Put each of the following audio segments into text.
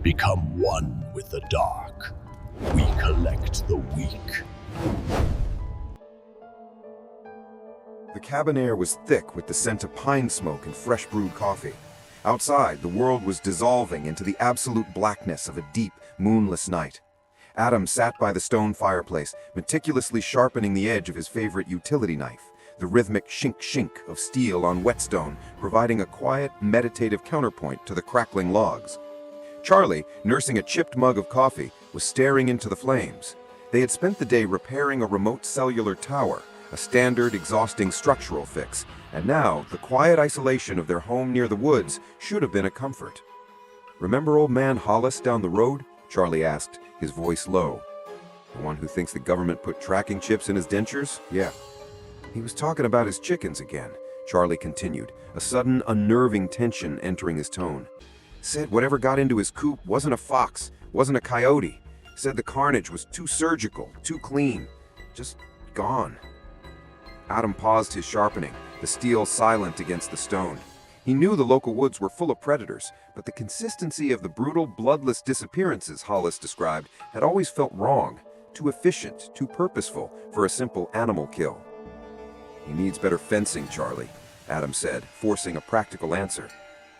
Become one with the dark. We collect the weak. The cabin air was thick with the scent of pine smoke and fresh brewed coffee. Outside, the world was dissolving into the absolute blackness of a deep, moonless night. Adam sat by the stone fireplace, meticulously sharpening the edge of his favorite utility knife, the rhythmic shink-shink of steel on whetstone, providing a quiet, meditative counterpoint to the crackling logs. Charlie, nursing a chipped mug of coffee, was staring into the flames. They had spent the day repairing a remote cellular tower, a standard, exhausting structural fix, and now the quiet isolation of their home near the woods should have been a comfort. "Remember old man Hollis down the road?" Charlie asked, his voice low. "The one who thinks the government put tracking chips in his dentures? Yeah. He was talking about his chickens again," Charlie continued, a sudden unnerving tension entering his tone. "Said whatever got into his coop wasn't a fox, wasn't a coyote. Said the carnage was too surgical, too clean. Just gone." Adam paused his sharpening, the steel silent against the stone. He knew the local woods were full of predators, but the consistency of the brutal, bloodless disappearances Hollis described had always felt wrong, too efficient, too purposeful for a simple animal kill. "He needs better fencing, Charlie," Adam said, forcing a practical answer.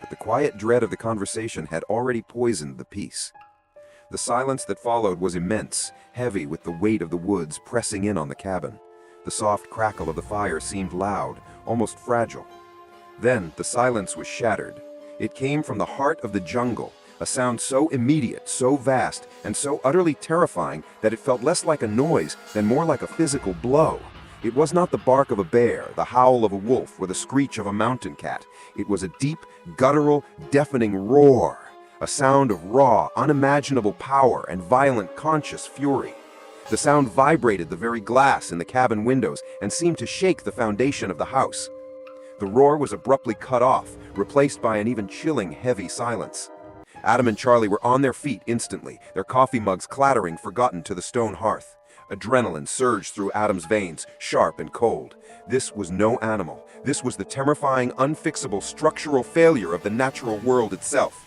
But the quiet dread of the conversation had already poisoned the peace. The silence that followed was immense, heavy with the weight of the woods pressing in on the cabin. The soft crackle of the fire seemed loud, almost fragile. Then the silence was shattered. It came from the heart of the jungle, a sound so immediate, so vast, and so utterly terrifying that it felt less like a noise than more like a physical blow. It was not the bark of a bear, the howl of a wolf, or the screech of a mountain cat. It was a deep, guttural, deafening roar, a sound of raw, unimaginable power and violent, conscious fury. The sound vibrated the very glass in the cabin windows and seemed to shake the foundation of the house. The roar was abruptly cut off, replaced by an even chilling, heavy silence. Adam and Charlie were on their feet instantly, their coffee mugs clattering forgotten to the stone hearth. Adrenaline surged through Adam's veins, sharp and cold. This was no animal. This was the terrifying, unfixable structural failure of the natural world itself.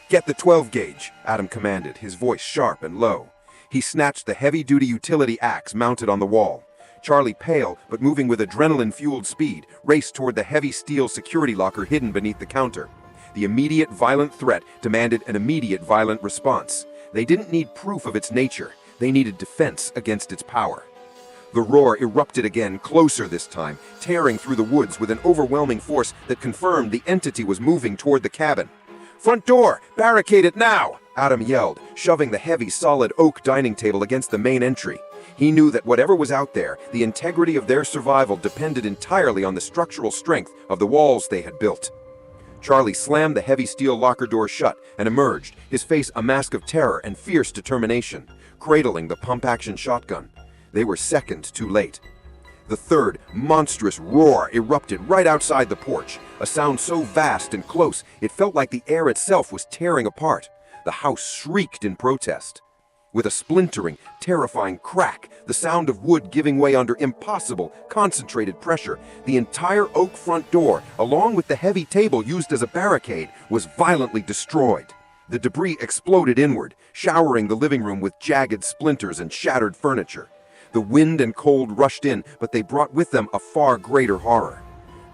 "Get the 12 gauge, Adam commanded, his voice sharp and low. He snatched the heavy-duty utility axe mounted on the wall. Charlie, pale but moving with adrenaline-fueled speed, raced toward the heavy steel security locker hidden beneath the counter. The immediate violent threat demanded an immediate violent response. They didn't need proof of its nature. They needed defense against its power. The roar erupted again, closer this time, tearing through the woods with an overwhelming force that confirmed the entity was moving toward the cabin. "Front door! Barricade it now!" Adam yelled, shoving the heavy, solid oak dining table against the main entry. He knew that whatever was out there, the integrity of their survival depended entirely on the structural strength of the walls they had built. Charlie slammed the heavy steel locker door shut and emerged, his face a mask of terror and fierce determination, cradling the pump-action shotgun. They were seconds too late. The third, monstrous roar erupted right outside the porch, a sound so vast and close it felt like the air itself was tearing apart. The house shrieked in protest. With a splintering, terrifying crack, the sound of wood giving way under impossible, concentrated pressure, the entire oak front door, along with the heavy table used as a barricade, was violently destroyed. The debris exploded inward, showering the living room with jagged splinters and shattered furniture. The wind and cold rushed in, but they brought with them a far greater horror.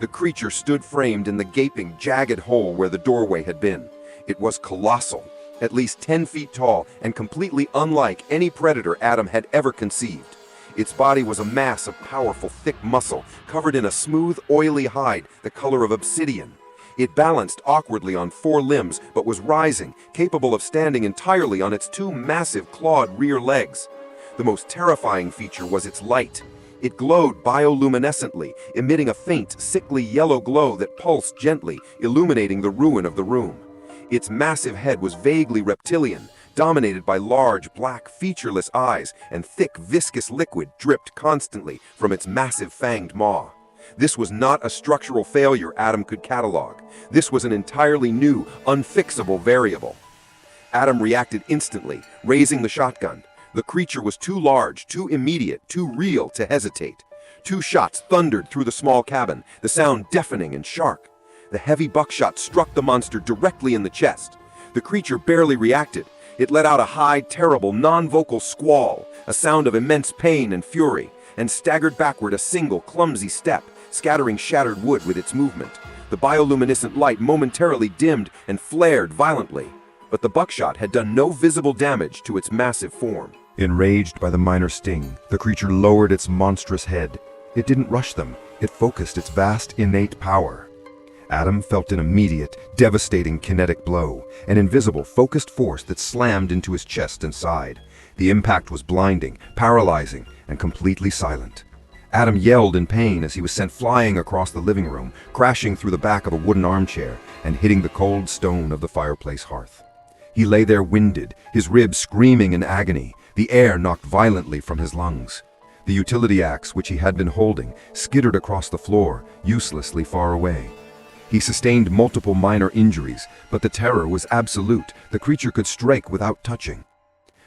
The creature stood framed in the gaping, jagged hole where the doorway had been. It was colossal, at least 10 feet tall and completely unlike any predator Adam had ever conceived. Its body was a mass of powerful, thick muscle, covered in a smooth, oily hide the color of obsidian. It balanced awkwardly on 4 limbs, but was rising, capable of standing entirely on its 2 massive clawed rear legs. The most terrifying feature was its light. It glowed bioluminescently, emitting a faint, sickly yellow glow that pulsed gently, illuminating the ruin of the room. Its massive head was vaguely reptilian, dominated by large, black, featureless eyes, and thick, viscous liquid dripped constantly from its massive fanged maw. This was not a structural failure Adam could catalog. This was an entirely new, unfixable variable. Adam reacted instantly, raising the shotgun. The creature was too large, too immediate, too real to hesitate. 2 shots thundered through the small cabin, the sound deafening and sharp. The heavy buckshot struck the monster directly in the chest. The creature barely reacted. It let out a high, terrible, non-vocal squall, a sound of immense pain and fury, and staggered backward a single, clumsy step, scattering shattered wood with its movement. The bioluminescent light momentarily dimmed and flared violently, but the buckshot had done no visible damage to its massive form. Enraged by the minor sting, the creature lowered its monstrous head. It didn't rush them. It focused its vast, innate power. Adam felt an immediate, devastating kinetic blow, an invisible, focused force that slammed into his chest and side. The impact was blinding, paralyzing, and completely silent. Adam yelled in pain as he was sent flying across the living room, crashing through the back of a wooden armchair and hitting the cold stone of the fireplace hearth. He lay there winded, his ribs screaming in agony, the air knocked violently from his lungs. The utility axe, which he had been holding, skittered across the floor, uselessly far away. He sustained multiple minor injuries, but the terror was absolute. The creature could strike without touching.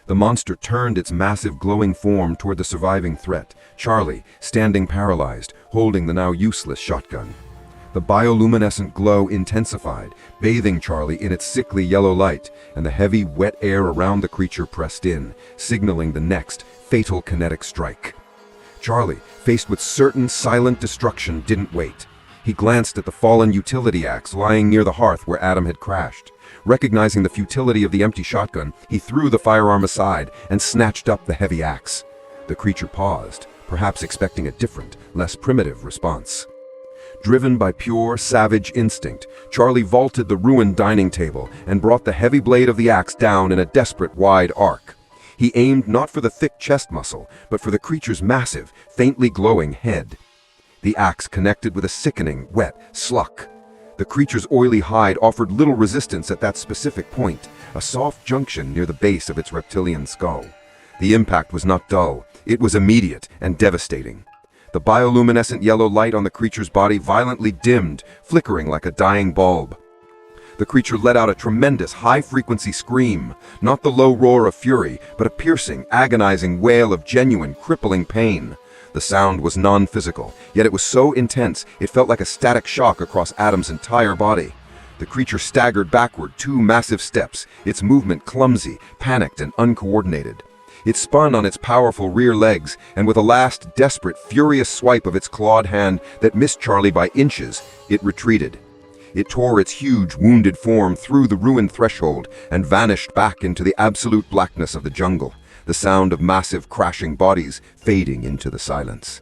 The monster turned its massive glowing form toward the surviving threat, Charlie, standing paralyzed, holding the now useless shotgun. The bioluminescent glow intensified, bathing Charlie in its sickly yellow light, and the heavy, wet air around the creature pressed in, signaling the next, fatal kinetic strike. Charlie, faced with certain silent destruction, didn't wait. He glanced at the fallen utility axe lying near the hearth where Adam had crashed. Recognizing the futility of the empty shotgun, he threw the firearm aside and snatched up the heavy axe. The creature paused, perhaps expecting a different, less primitive response. Driven by pure, savage instinct, Charlie vaulted the ruined dining table and brought the heavy blade of the axe down in a desperate, wide arc. He aimed not for the thick chest muscle, but for the creature's massive, faintly glowing head. The axe connected with a sickening, wet sluck. The creature's oily hide offered little resistance at that specific point, a soft junction near the base of its reptilian skull. The impact was not dull, it was immediate and devastating. The bioluminescent yellow light on the creature's body violently dimmed, flickering like a dying bulb. The creature let out a tremendous, high-frequency scream, not the low roar of fury, but a piercing, agonizing wail of genuine, crippling pain. The sound was non-physical, yet it was so intense it felt like a static shock across Adam's entire body. The creature staggered backward 2 massive steps, its movement clumsy, panicked, and uncoordinated. It spun on its powerful rear legs, and with a last, desperate, furious swipe of its clawed hand that missed Charlie by inches, it retreated. It tore its huge, wounded form through the ruined threshold and vanished back into the absolute blackness of the jungle, the sound of massive crashing bodies fading into the silence.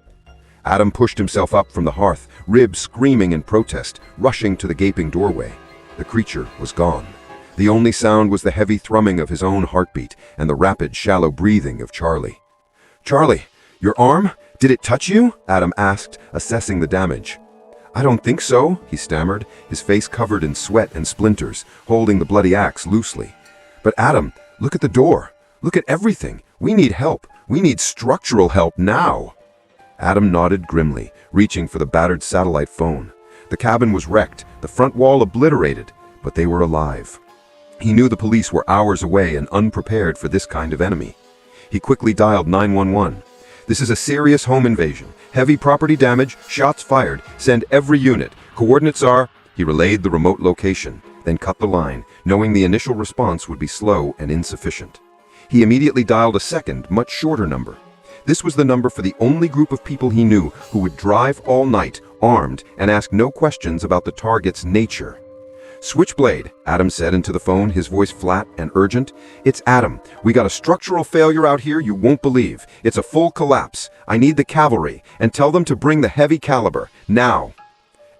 Adam pushed himself up from the hearth, ribs screaming in protest, rushing to the gaping doorway. The creature was gone. The only sound was the heavy thrumming of his own heartbeat and the rapid, shallow breathing of Charlie. "Charlie, your arm? Did it touch you?" Adam asked, assessing the damage. "I don't think so," he stammered, his face covered in sweat and splinters, holding the bloody axe loosely. "But Adam, look at the door. Look at everything. We need help. We need structural help now." Adam nodded grimly, reaching for the battered satellite phone. The cabin was wrecked, the front wall obliterated, but they were alive. He knew the police were hours away and unprepared for this kind of enemy. He quickly dialed 911. "This is a serious home invasion. Heavy property damage, shots fired. Send every unit. Coordinates are..." He relayed the remote location, then cut the line, knowing the initial response would be slow and insufficient. He immediately dialed a second, much shorter number. This was the number for the only group of people he knew who would drive all night, armed, and ask no questions about the target's nature. "Switchblade," Adam said into the phone, his voice flat and urgent. "It's Adam. We got a structural failure out here you won't believe. It's a full collapse. I need the cavalry, and tell them to bring the heavy caliber, now."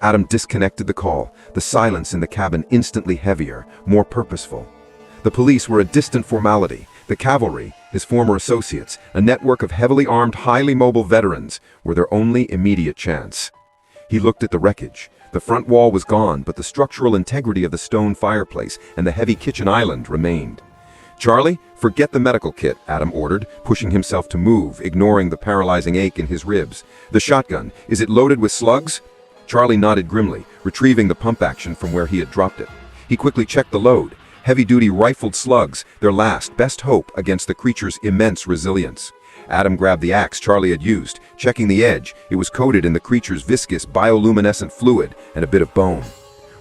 Adam disconnected the call, the silence in the cabin instantly heavier, more purposeful. The police were a distant formality. The cavalry, his former associates, a network of heavily armed, highly mobile veterans, were their only immediate chance. He looked at the wreckage. The front wall was gone, but the structural integrity of the stone fireplace and the heavy kitchen island remained. "Charlie, forget the medical kit," Adam ordered, pushing himself to move, ignoring the paralyzing ache in his ribs. "The shotgun, is it loaded with slugs?" Charlie nodded grimly, retrieving the pump action from where he had dropped it. He quickly checked the load. Heavy-duty rifled slugs, their last, best hope against the creature's immense resilience. Adam grabbed the axe Charlie had used, checking the edge. It was coated in the creature's viscous bioluminescent fluid and a bit of bone.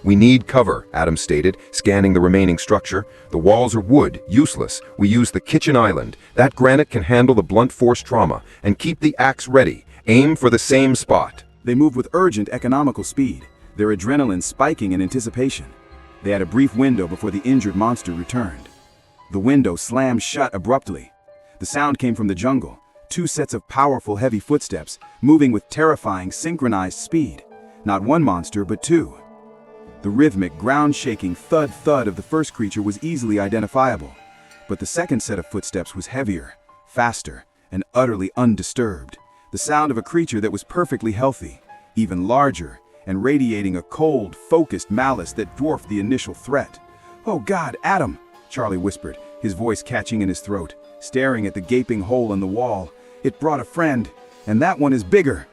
"We need cover," Adam stated, scanning the remaining structure. "The walls are wood, useless. We use the kitchen island. That granite can handle the blunt force trauma. And keep the axe ready. Aim for the same spot." They moved with urgent economical speed, their adrenaline spiking in anticipation. They had a brief window before the injured monster returned. The window slammed shut abruptly. The sound came from the jungle, two sets of powerful heavy footsteps, moving with terrifying synchronized speed. Not one monster, but two. The rhythmic, ground-shaking thud-thud of the first creature was easily identifiable, but the second set of footsteps was heavier, faster, and utterly undisturbed. The sound of a creature that was perfectly healthy, even larger, and radiating a cold, focused malice that dwarfed the initial threat. "Oh God, Adam!" Charlie whispered, his voice catching in his throat, staring at the gaping hole in the wall. "It brought a friend, and that one is bigger."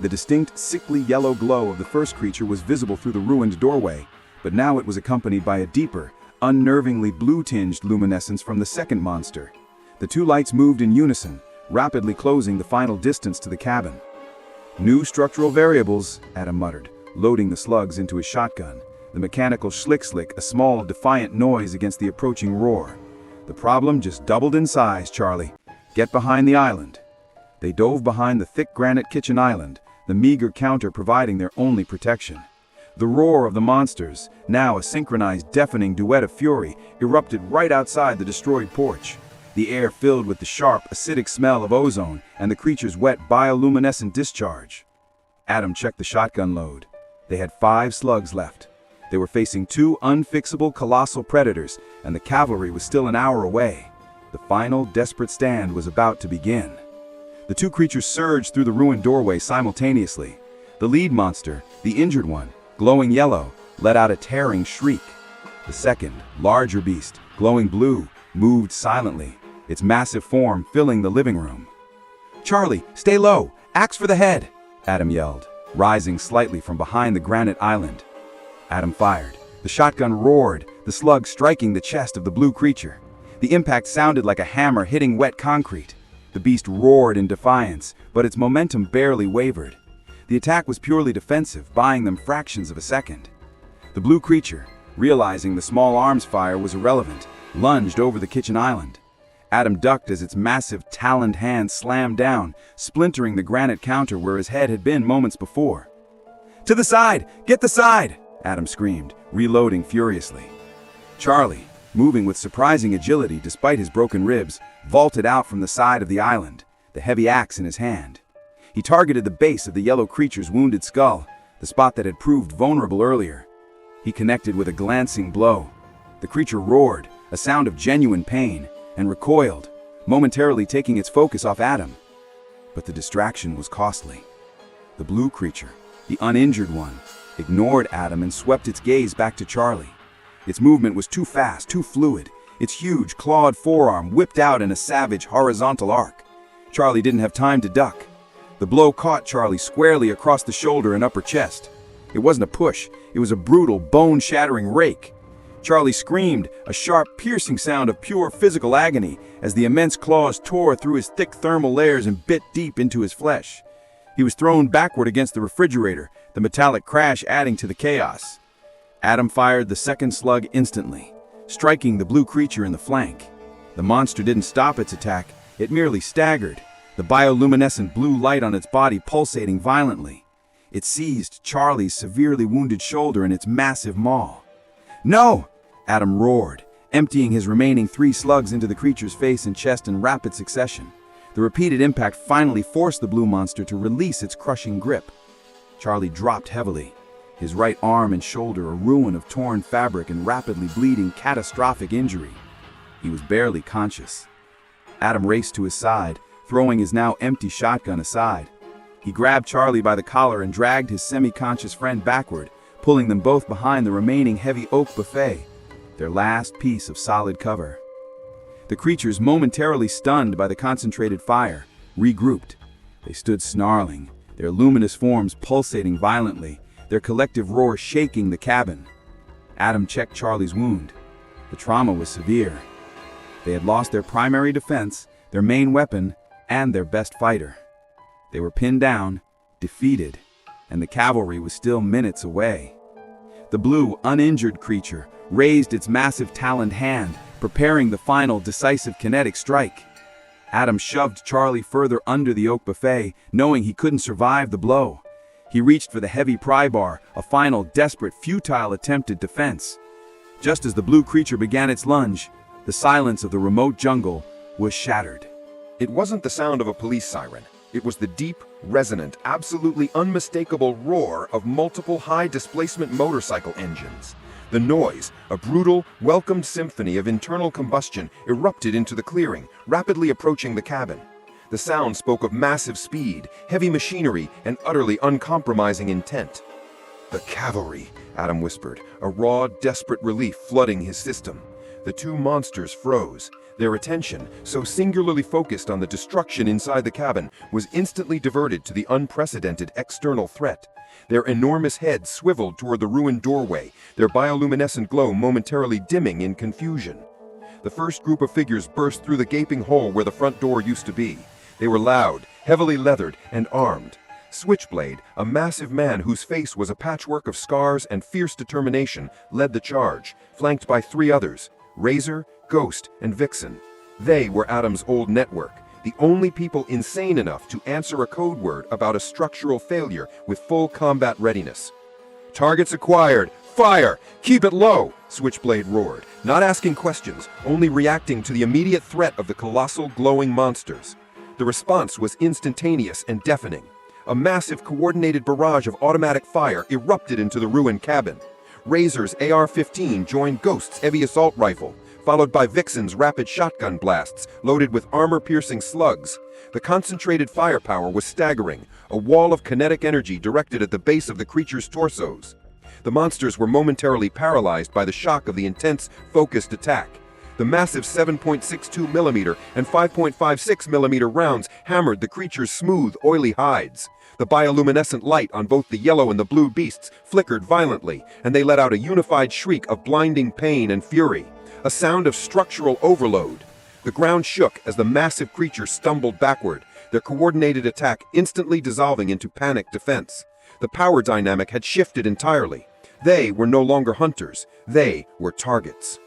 The distinct, sickly yellow glow of the first creature was visible through the ruined doorway, but now it was accompanied by a deeper, unnervingly blue-tinged luminescence from the second monster. The two lights moved in unison, rapidly closing the final distance to the cabin. "New structural variables," Adam muttered, loading the slugs into his shotgun. The mechanical schlick-slick, a small, defiant noise against the approaching roar. "The problem just doubled in size, Charlie. Get behind the island." They dove behind the thick granite kitchen island, the meager counter providing their only protection. The roar of the monsters, now a synchronized deafening duet of fury, erupted right outside the destroyed porch. The air filled with the sharp, acidic smell of ozone and the creature's wet bioluminescent discharge. Adam checked the shotgun load. They had 5 slugs left. They were facing 2 unfixable colossal predators, and the cavalry was still an hour away. The final, desperate stand was about to begin. The 2 creatures surged through the ruined doorway simultaneously. The lead monster, the injured one, glowing yellow, let out a tearing shriek. The second, larger beast, glowing blue, moved silently, its massive form filling the living room. "Charlie, stay low! Axe for the head!" Adam yelled, rising slightly from behind the granite island. Adam fired. The shotgun roared, the slug striking the chest of the blue creature. The impact sounded like a hammer hitting wet concrete. The beast roared in defiance, but its momentum barely wavered. The attack was purely defensive, buying them fractions of a second. The blue creature, realizing the small arms fire was irrelevant, lunged over the kitchen island. Adam ducked as its massive, taloned hand slammed down, splintering the granite counter where his head had been moments before. "To the side! Get the side!" Adam screamed, reloading furiously. Charlie, moving with surprising agility despite his broken ribs, vaulted out from the side of the island, the heavy axe in his hand. He targeted the base of the yellow creature's wounded skull, the spot that had proved vulnerable earlier. He connected with a glancing blow. The creature roared, a sound of genuine pain, and recoiled, momentarily taking its focus off Adam. But the distraction was costly. The blue creature, the uninjured one, ignored Adam and swept its gaze back to Charlie. Its movement was too fast, too fluid. Its huge, clawed forearm whipped out in a savage, horizontal arc. Charlie didn't have time to duck. The blow caught Charlie squarely across the shoulder and upper chest. It wasn't a push, it was a brutal, bone-shattering rake. Charlie screamed, a sharp, piercing sound of pure physical agony, as the immense claws tore through his thick thermal layers and bit deep into his flesh. He was thrown backward against the refrigerator, the metallic crash adding to the chaos. Adam fired the second slug instantly, striking the blue creature in the flank. The monster didn't stop its attack, it merely staggered, the bioluminescent blue light on its body pulsating violently. It seized Charlie's severely wounded shoulder in its massive maw. "No!" Adam roared, emptying his remaining 3 slugs into the creature's face and chest in rapid succession. The repeated impact finally forced the blue monster to release its crushing grip. Charlie dropped heavily, his right arm and shoulder a ruin of torn fabric and rapidly bleeding catastrophic injury. He was barely conscious. Adam raced to his side, throwing his now empty shotgun aside. He grabbed Charlie by the collar and dragged his semi-conscious friend backward, pulling them both behind the remaining heavy oak buffet, their last piece of solid cover. The creatures, momentarily stunned by the concentrated fire, regrouped. They stood snarling, their luminous forms pulsating violently, their collective roar shaking the cabin. Adam checked Charlie's wound. The trauma was severe. They had lost their primary defense, their main weapon, and their best fighter. They were pinned down, defeated, and the cavalry was still minutes away. The blue, uninjured creature raised its massive taloned hand, preparing the final, decisive kinetic strike. Adam shoved Charlie further under the oak buffet, knowing he couldn't survive the blow. He reached for the heavy pry bar, a final, desperate, futile attempt at defense. Just as the blue creature began its lunge, the silence of the remote jungle was shattered. It wasn't the sound of a police siren. It was the deep, resonant, absolutely unmistakable roar of multiple high-displacement motorcycle engines. The noise, a brutal, welcomed symphony of internal combustion, erupted into the clearing, rapidly approaching the cabin. The sound spoke of massive speed, heavy machinery, and utterly uncompromising intent. "The cavalry," Adam whispered, a raw, desperate relief flooding his system. The two monsters froze. Their attention, so singularly focused on the destruction inside the cabin, was instantly diverted to the unprecedented external threat. Their enormous heads swiveled toward the ruined doorway, their bioluminescent glow momentarily dimming in confusion. The first group of figures burst through the gaping hole where the front door used to be. They were loud, heavily leathered, and armed. Switchblade, a massive man whose face was a patchwork of scars and fierce determination, led the charge, flanked by three others: Razor, Ghost, and Vixen. They were Adam's old network, the only people insane enough to answer a code word about a structural failure with full combat readiness. "Targets acquired! Fire! Keep it low!" Switchblade roared, not asking questions, only reacting to the immediate threat of the colossal glowing monsters. The response was instantaneous and deafening. A massive coordinated barrage of automatic fire erupted into the ruined cabin. Razor's AR-15 joined Ghost's heavy assault rifle, followed by Vixen's rapid shotgun blasts loaded with armor-piercing slugs. The concentrated firepower was staggering, a wall of kinetic energy directed at the base of the creature's torsos. The monsters were momentarily paralyzed by the shock of the intense, focused attack. The massive 7.62mm and 5.56mm rounds hammered the creature's smooth, oily hides. The bioluminescent light on both the yellow and the blue beasts flickered violently, and they let out a unified shriek of blinding pain and fury, a sound of structural overload. The ground shook as the massive creature stumbled backward, their coordinated attack instantly dissolving into panicked defense. The power dynamic had shifted entirely. They were no longer hunters, they were targets.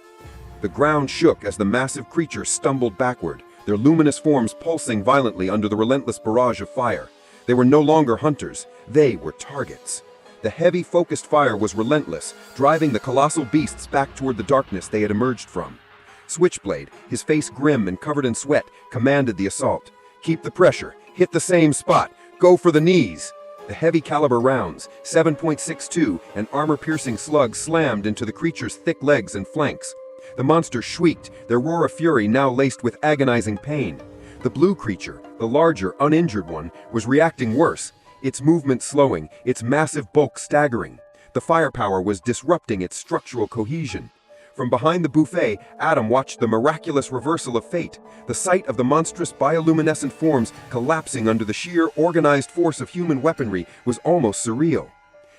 The ground shook as the massive creature stumbled backward, their luminous forms pulsing violently under the relentless barrage of fire. They were no longer hunters, they were targets. The heavy, focused fire was relentless, driving the colossal beasts back toward the darkness they had emerged from. Switchblade, his face grim and covered in sweat, commanded the assault. "Keep the pressure, hit the same spot, go for the knees!" The heavy caliber rounds, 7.62, and armor-piercing slugs slammed into the creature's thick legs and flanks. The monster shrieked, their roar of fury now laced with agonizing pain. The blue creature, the larger, uninjured one, was reacting worse, its movement slowing, its massive bulk staggering. The firepower was disrupting its structural cohesion. From behind the buffet, Adam watched the miraculous reversal of fate, the sight of the monstrous bioluminescent forms collapsing under the sheer, organized force of human weaponry was almost surreal.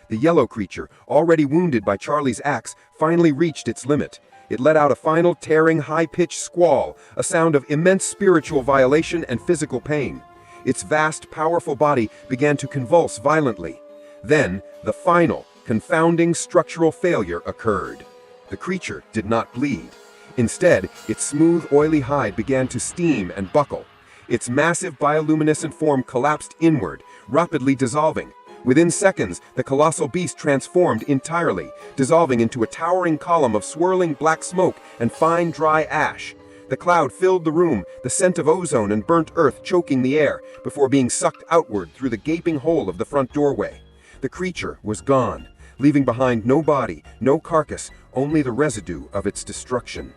The yellow creature, already wounded by Charlie's axe, finally reached its limit. It let out a final tearing, high-pitched squall, a sound of immense spiritual violation and physical pain. Its vast, powerful body began to convulse violently. Then, the final, confounding structural failure occurred. The creature did not bleed. Instead, its smooth, oily hide began to steam and buckle. Its massive bioluminescent form collapsed inward, rapidly dissolving. Within seconds, the colossal beast transformed entirely, dissolving into a towering column of swirling black smoke and fine, dry ash. The cloud filled the room, the scent of ozone and burnt earth choking the air, before being sucked outward through the gaping hole of the front doorway. The creature was gone, leaving behind no body, no carcass, only the residue of its destruction.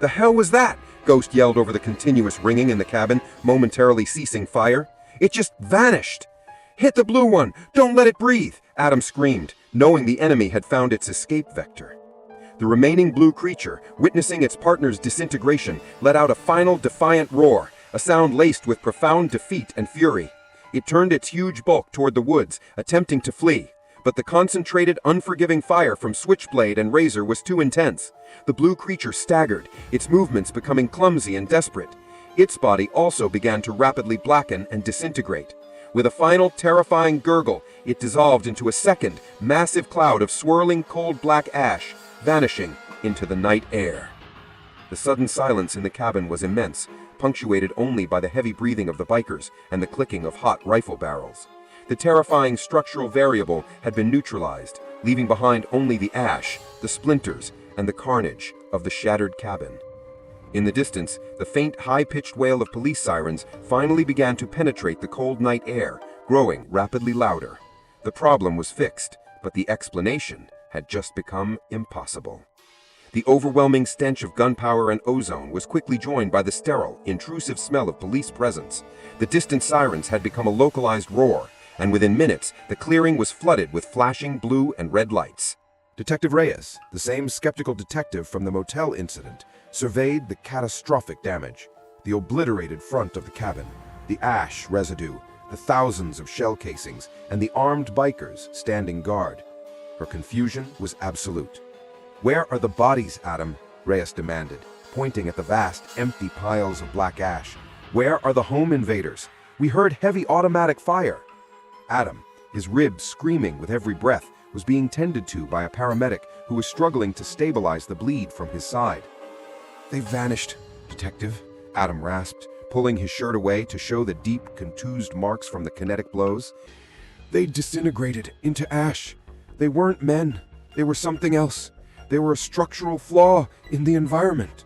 "The hell was that?" Ghost yelled over the continuous ringing in the cabin, momentarily ceasing fire. "It just vanished!" "Hit the blue one! Don't let it breathe!" Adam screamed, knowing the enemy had found its escape vector. The remaining blue creature, witnessing its partner's disintegration, let out a final defiant roar, a sound laced with profound defeat and fury. It turned its huge bulk toward the woods, attempting to flee, but the concentrated, unforgiving fire from Switchblade and Razor was too intense. The blue creature staggered, its movements becoming clumsy and desperate. Its body also began to rapidly blacken and disintegrate. With a final terrifying gurgle, it dissolved into a second, massive cloud of swirling cold black ash, vanishing into the night air. The sudden silence in the cabin was immense, punctuated only by the heavy breathing of the bikers and the clicking of hot rifle barrels. The terrifying structural variable had been neutralized, leaving behind only the ash, the splinters, and the carnage of the shattered cabin. In the distance, the faint, high-pitched wail of police sirens finally began to penetrate the cold night air, growing rapidly louder. The problem was fixed, but the explanation had just become impossible. The overwhelming stench of gunpowder and ozone was quickly joined by the sterile, intrusive smell of police presence. The distant sirens had become a localized roar, and within minutes, the clearing was flooded with flashing blue and red lights. Detective Reyes, the same skeptical detective from the motel incident, surveyed the catastrophic damage, the obliterated front of the cabin, the ash residue, the thousands of shell casings, and the armed bikers standing guard. Her confusion was absolute. "Where are the bodies, Adam?" Reyes demanded, pointing at the vast, empty piles of black ash. "Where are the home invaders? We heard heavy automatic fire." Adam, his ribs screaming with every breath, was being tended to by a paramedic who was struggling to stabilize the bleed from his side. "They vanished, Detective," Adam rasped, pulling his shirt away to show the deep, contused marks from the kinetic blows. "They disintegrated into ash. They weren't men. They were something else. They were a structural flaw in the environment."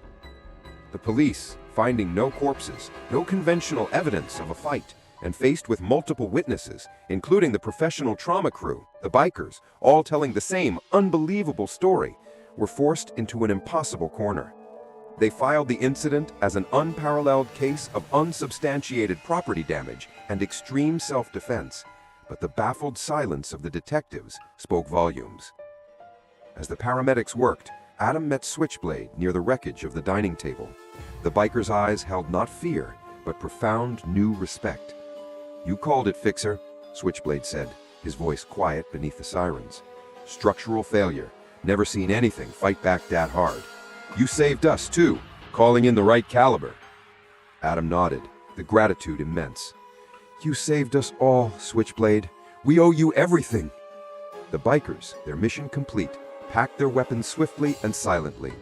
The police, finding no corpses, no conventional evidence of a fight, and faced with multiple witnesses, including the professional trauma crew, the bikers, all telling the same unbelievable story, were forced into an impossible corner. They filed the incident as an unparalleled case of unsubstantiated property damage and extreme self-defense, but the baffled silence of the detectives spoke volumes. As the paramedics worked, Adam met Switchblade near the wreckage of the dining table. The biker's eyes held not fear, but profound new respect. "You called it, Phixer," Switchblade said, his voice quiet beneath the sirens. "Structural failure. Never seen anything fight back that hard. You saved us, too, calling in the right caliber." Adam nodded, the gratitude immense. "You saved us all, Switchblade. We owe you everything." The bikers, their mission complete, packed their weapons swiftly and silently.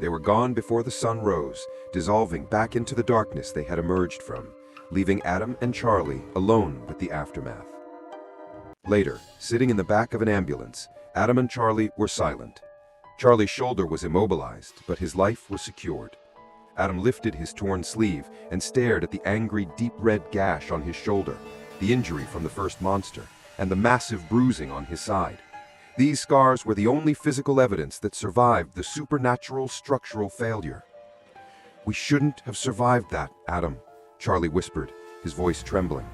They were gone before the sun rose, dissolving back into the darkness they had emerged from, leaving Adam and Charlie alone with the aftermath. Later, sitting in the back of an ambulance, Adam and Charlie were silent. Charlie's shoulder was immobilized, but his life was secured. Adam lifted his torn sleeve and stared at the angry, deep red gash on his shoulder, the injury from the first monster, and the massive bruising on his side. These scars were the only physical evidence that survived the supernatural structural failure. "We shouldn't have survived that, Adam," Charlie whispered, his voice trembling.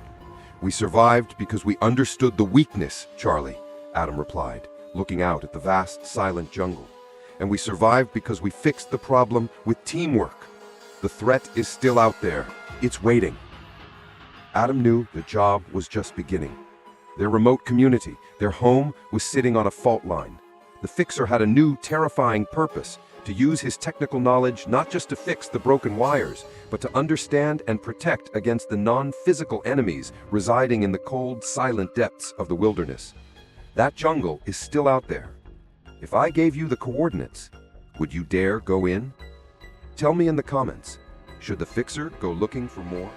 "We survived because we understood the weakness, Charlie," Adam replied, looking out at the vast, silent jungle. "And we survived because we fixed the problem with teamwork. The threat is still out there. It's waiting." Adam knew the job was just beginning. Their remote community, their home, was sitting on a fault line. The Phixer had a new, terrifying purpose: to use his technical knowledge not just to fix the broken wires, but to understand and protect against the non-physical enemies residing in the cold, silent depths of the wilderness. That jungle is still out there. If I gave you the coordinates, would you dare go in? Tell me in the comments. Should the Phixer go looking for more?